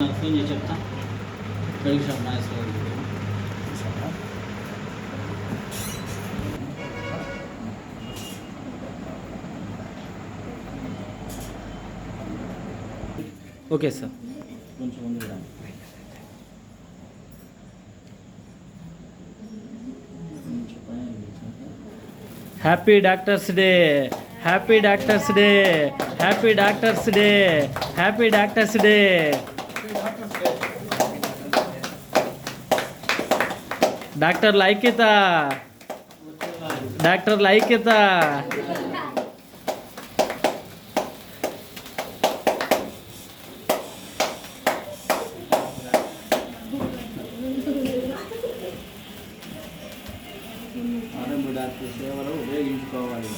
Phone చేసి చెప్తా medical shop Nageswara okay sir కొంచెం ముందు happy doctors day happy doctors day happy doctors day happy doctors day డాక్టర్ల ఐక్యత డాక్టర్ల ఐక్యత ఆరంభ డాక్టర్ సేవలు ఉపయోగించుకోవాలి.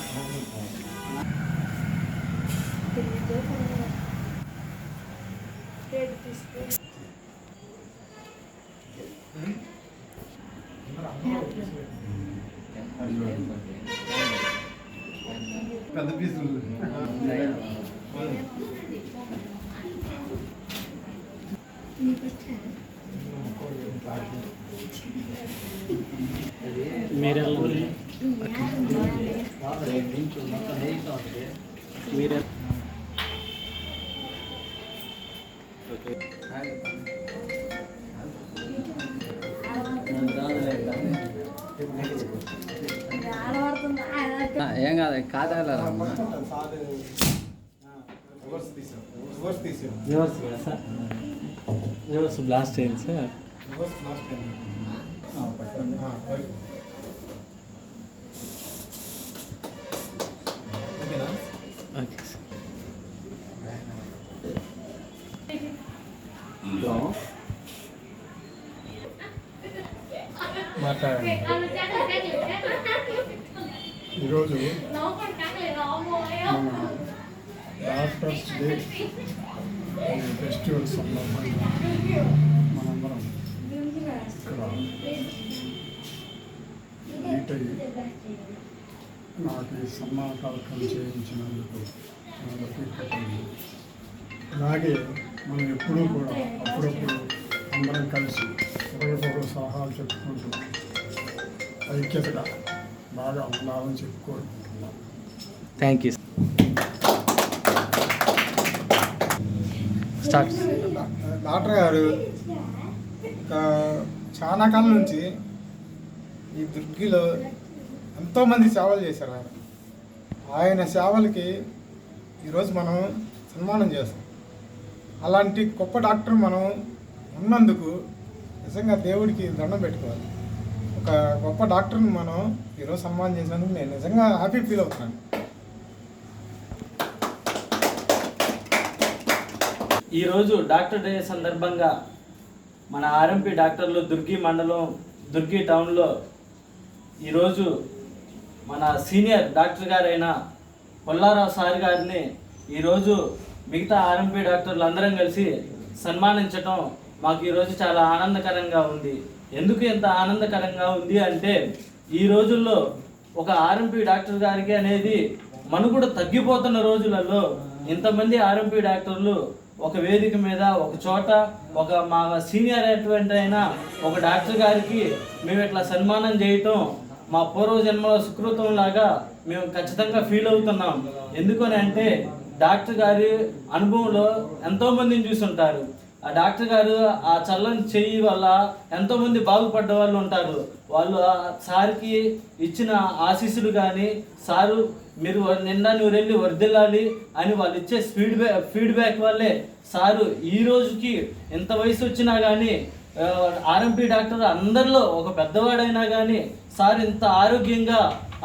పెద్ద పీసులు మీరే ఏం కాదు కాదా రివర్స్ బ్లాస్ట్ చేయండి సార్. Okay sir. మాట్లాడండి. ఈరోజు మన డాక్టర్స్ డే ఫెస్టివల్ సందర్భంగా మనందరం ఇక్కడ మీట్ అయ్యి నాకు ఈ సన్మాన కార్యక్రమం చేయించినందుకు అలాగే మనం ఎప్పుడూ కూడా అప్పుడప్పుడు అందరం కలిసి ఒకరికొకరు సలహాలు చెప్పుకుంటూ ఐక్యతగా బాగా ఉండాలని చెప్పుకోరుకుంటున్నాం. Thank you. స్టార్ట్. డాక్టర్ గారు చాలా కాలం నుంచి ఈ దుర్గిలో ఎంతోమంది సేవలు చేశారు. ఆయన సేవలకి ఈరోజు మనం సన్మానం చేస్తాం. అలాంటి గొప్ప డాక్టర్ మనం ఉన్నందుకు నిజంగా దేవుడికి దండం పెట్టుకోవాలి. ఒక గొప్ప డాక్టర్ని మనం ఈరోజు సన్మానం చేసినందుకు నేను నిజంగా హ్యాపీ ఫీల్ అవుతున్నాను. ఈరోజు డాక్టర్ డే సందర్భంగా మన ఆర్ఎంపీ డాక్టర్లు దుర్గి మండలం దుర్గి టౌన్లో ఈరోజు మన సీనియర్ డాక్టర్ గారైన పుల్లారావు సార్ గారిని ఈరోజు మిగతా ఆర్ఎంపీ డాక్టర్లు అందరం కలిసి సన్మానించటం మాకు ఈరోజు చాలా ఆనందకరంగా ఉంది. ఎందుకు ఇంత ఆనందకరంగా ఉంది అంటే ఈ రోజుల్లో ఒక ఆర్ఎంపీ డాక్టర్ గారికి అనేది మనుగడ తగ్గిపోతున్న రోజులలో ఇంతమంది ఆర్ఎంపీ డాక్టర్లు ఒక వేదిక మీద ఒక చోట ఒక మా సీనియర్ అటువంటి అయినా ఒక డాక్టర్ గారికి మేము ఇట్లా సన్మానం చేయటం మా పూర్వజన్మలో సుకృతం లాగా మేము ఖచ్చితంగా ఫీల్ అవుతున్నాం. ఎందుకని అంటే డాక్టర్ గారి అనుభవంలో ఎంతోమందిని చూసుంటారు. ఆ డాక్టర్ గారు ఆ చల్లని చెయ్యి వల్ల ఎంతోమంది బాగుపడ్డ వాళ్ళు ఉంటారు. వాళ్ళు సార్కి ఇచ్చిన ఆశీస్సులు కానీ సారు మీరు నిండా నువ్వు వెళ్ళి వర్దిల్లాలి అని వాళ్ళు ఇచ్చే ఫీడ్బ్యాక్ వల్లే సారు ఈ రోజుకి ఎంత వయసు వచ్చినా కానీ ఆర్ఎంపీ డాక్టర్ అందరిలో ఒక పెద్దవాడైనా కానీ సార్ ఇంత ఆరోగ్యంగా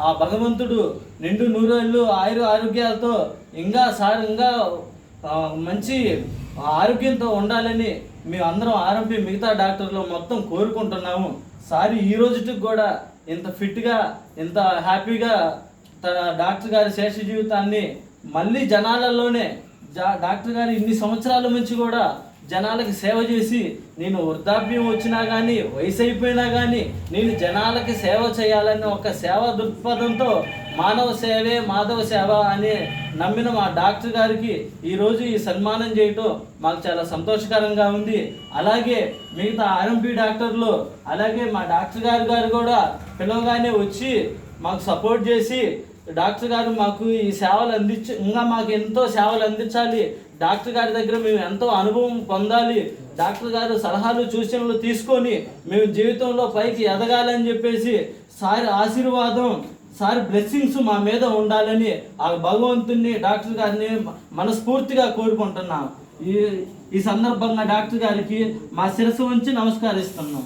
ఆ భగవంతుడు నిండు నూరేళ్ళు ఆరోగ్యాలతో ఇంకా సార్ ఇంకా మంచి ఆరోగ్యంతో ఉండాలని మేము అందరం ఆర్ఎంపీ మిగతా డాక్టర్లు మొత్తం కోరుకుంటున్నాము. సార్ ఈ రోజుకి కూడా ఇంత ఫిట్గా ఇంత హ్యాపీగా తన డాక్టర్ గారి శేష జీవితాన్ని మళ్ళీ జనాలలోనే డాక్టర్ గారు ఇన్ని సంవత్సరాల నుంచి కూడా జనాలకి సేవ చేసి, నేను వృద్ధాప్యం వచ్చినా కానీ, వయసు అయిపోయినా కానీ నేను జనాలకి సేవ చేయాలని ఒక సేవా దృక్పథంతో మానవ సేవే మాధవ సేవ అని నమ్మిన మా డాక్టర్ గారికి ఈరోజు ఈ సన్మానం చేయటం మాకు చాలా సంతోషకరంగా ఉంది. అలాగే మిగతా ఆర్ఎంపీ డాక్టర్లు, అలాగే మా డాక్టర్ గారు కూడా పిలవగానే వచ్చి మాకు సపోర్ట్ చేసి, డాక్టర్ గారు మాకు ఈ సేవలు ఇంకా మాకు ఎంతో సేవలు అందించాలి, డాక్టర్ గారి దగ్గర మేము ఎంతో అనుభవం పొందాలి, డాక్టర్ గారు సలహాలు సూచనలు తీసుకొని మేము జీవితంలో పైకి ఎదగాలని చెప్పేసి సార్ ఆశీర్వాదం, సార్ బ్లెస్సింగ్స్ మా మీద ఉండాలని ఆ భగవంతుని డాక్టర్ గారిని మనస్ఫూర్తిగా కోరుకుంటున్నాం. ఈ సందర్భంగా డాక్టర్ గారికి మా శిరస్సు ఉంచి నమస్కరిస్తున్నాం.